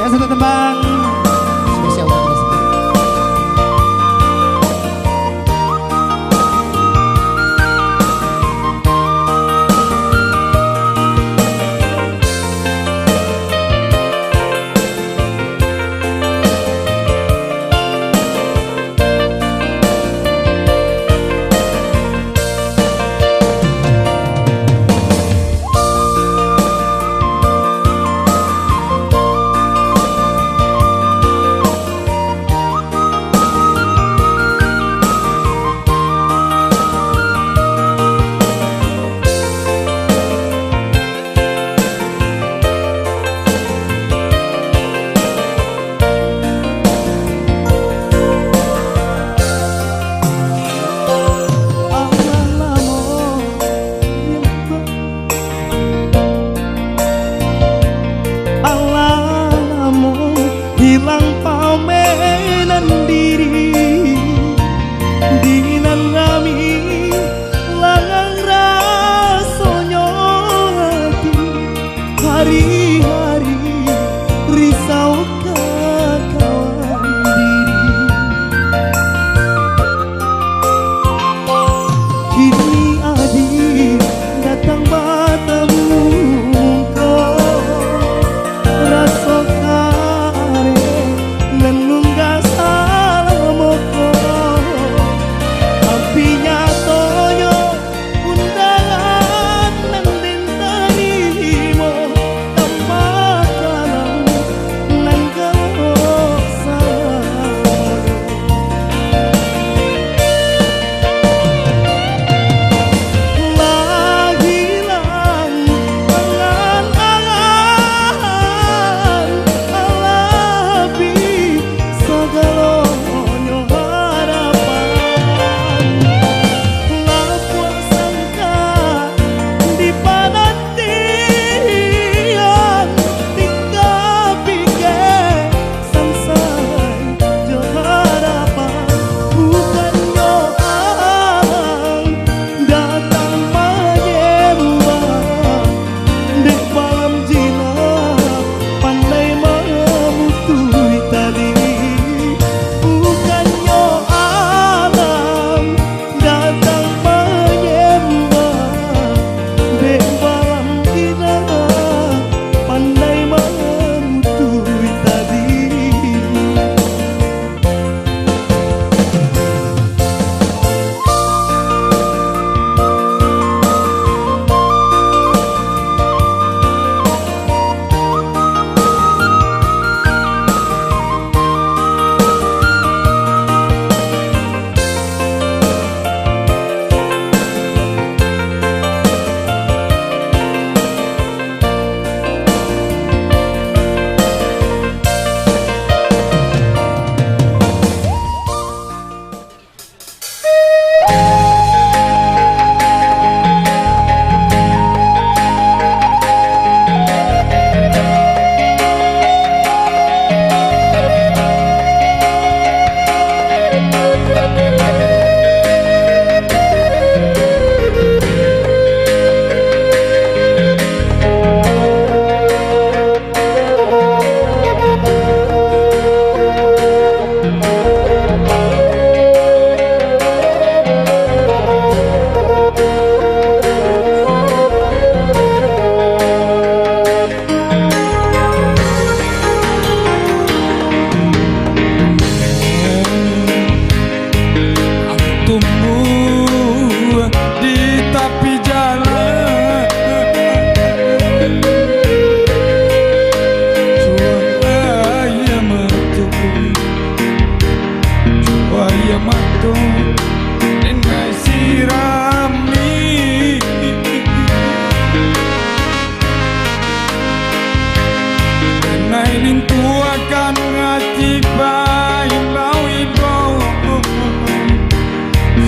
Yang satu tembang spesial buat Mas Teguh. Hilang pamenan diri dinan rami langang rasonyo hati hari-hari risau kawan diri kini adik datang bertemu kau rasok menunggas alamoko apinya tonyo undangan nan dintanimo tambah kalam nan gosang lahilang angan-angan alabi segalonyo harapan lapor sangka di panantian tika pikir sansai jo harapan bukan yo alang datang menyembah di malam jinak pandai memutui tali bukannya alam datang menyembah di malam indah pandai memutui tadi.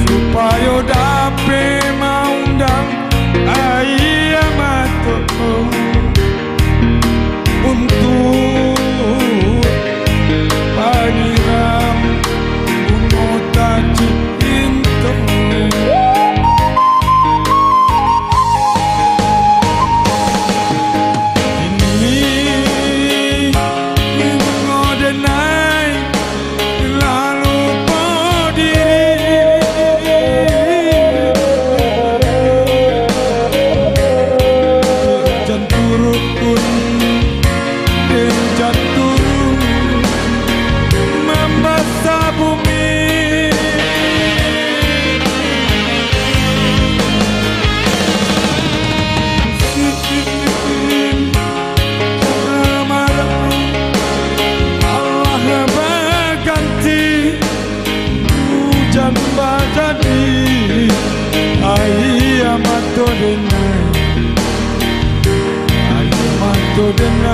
Supaya dapat mengundang ayah mata untuk panyiram bunga taji pintu. Ini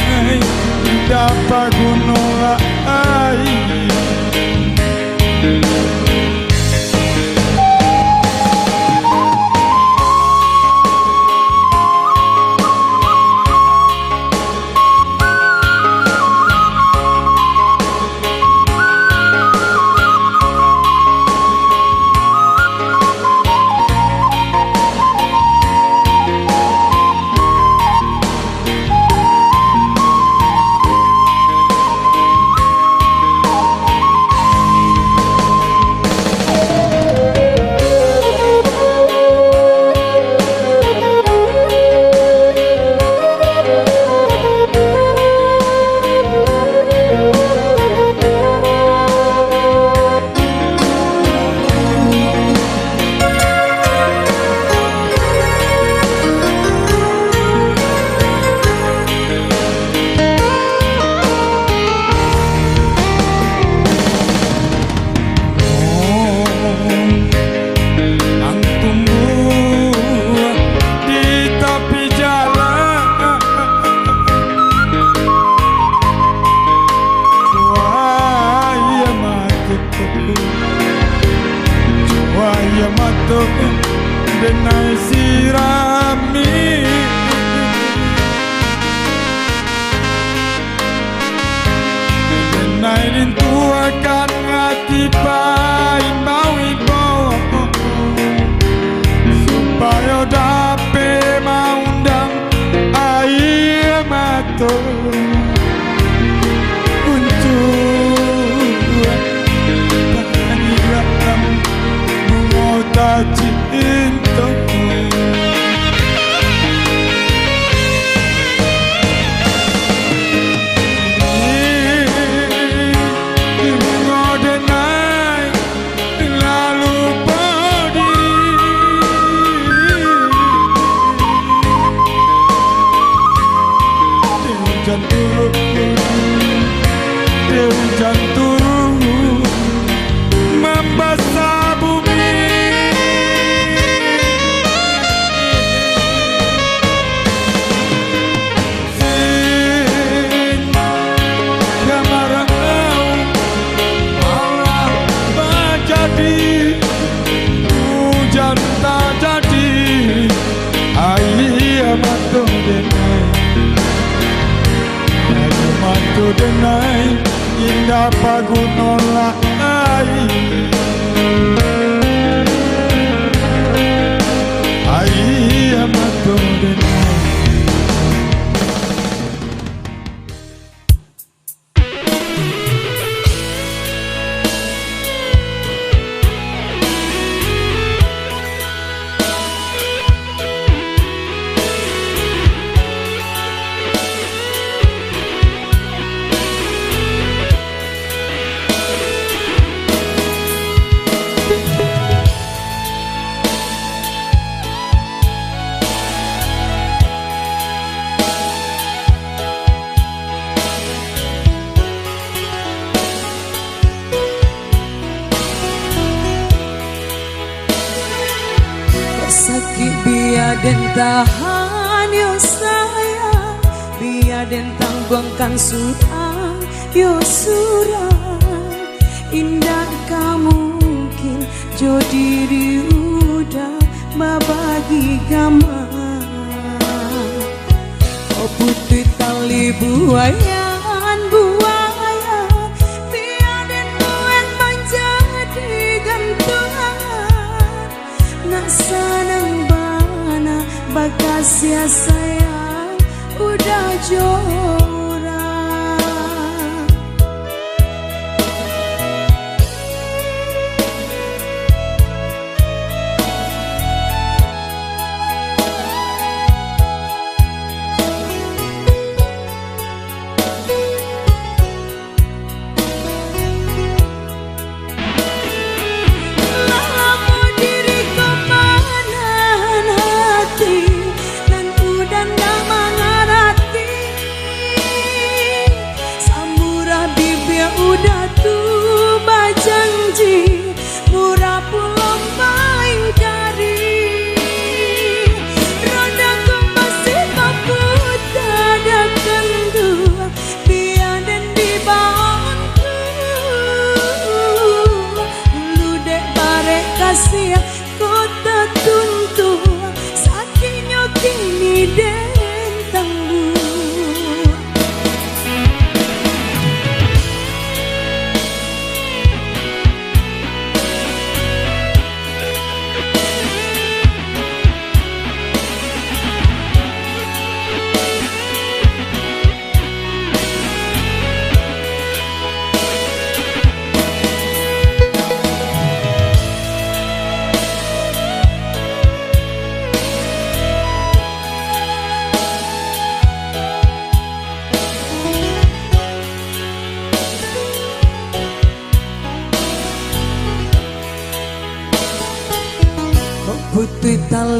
denai dapat gunolai. Denai sirami denai rintu akan hati pain mau ibu supaya dapat mengundang air mata untuk panggilan mengota cinta. Hujan turun membasah bumi, sin kemarau malah menjadi hujan tak jadi. Air mata denai, air mata denai indah pagunolai. Air mata denai. Sakit biar den tahan yo sayang, biar den tanggungkan surang yo surang. Indah kamu mungkin jo diri udah babagi gamang. Oh putih tali buayan buayan, biar den buat menjadi gantungan. Nak sanang bana bagas ya sayang udah jorang.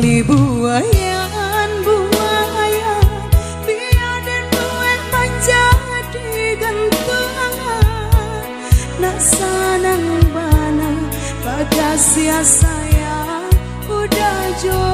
tali buayan biaden duet menjadi gantungan nak sanang bana bagasia saya udah jorang.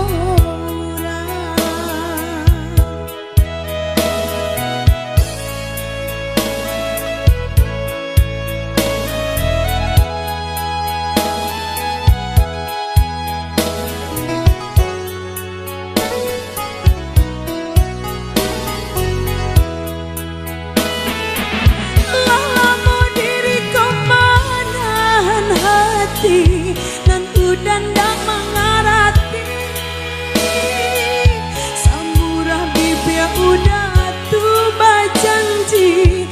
Nan udan dak mengarati samurah bibir udah tu bajanji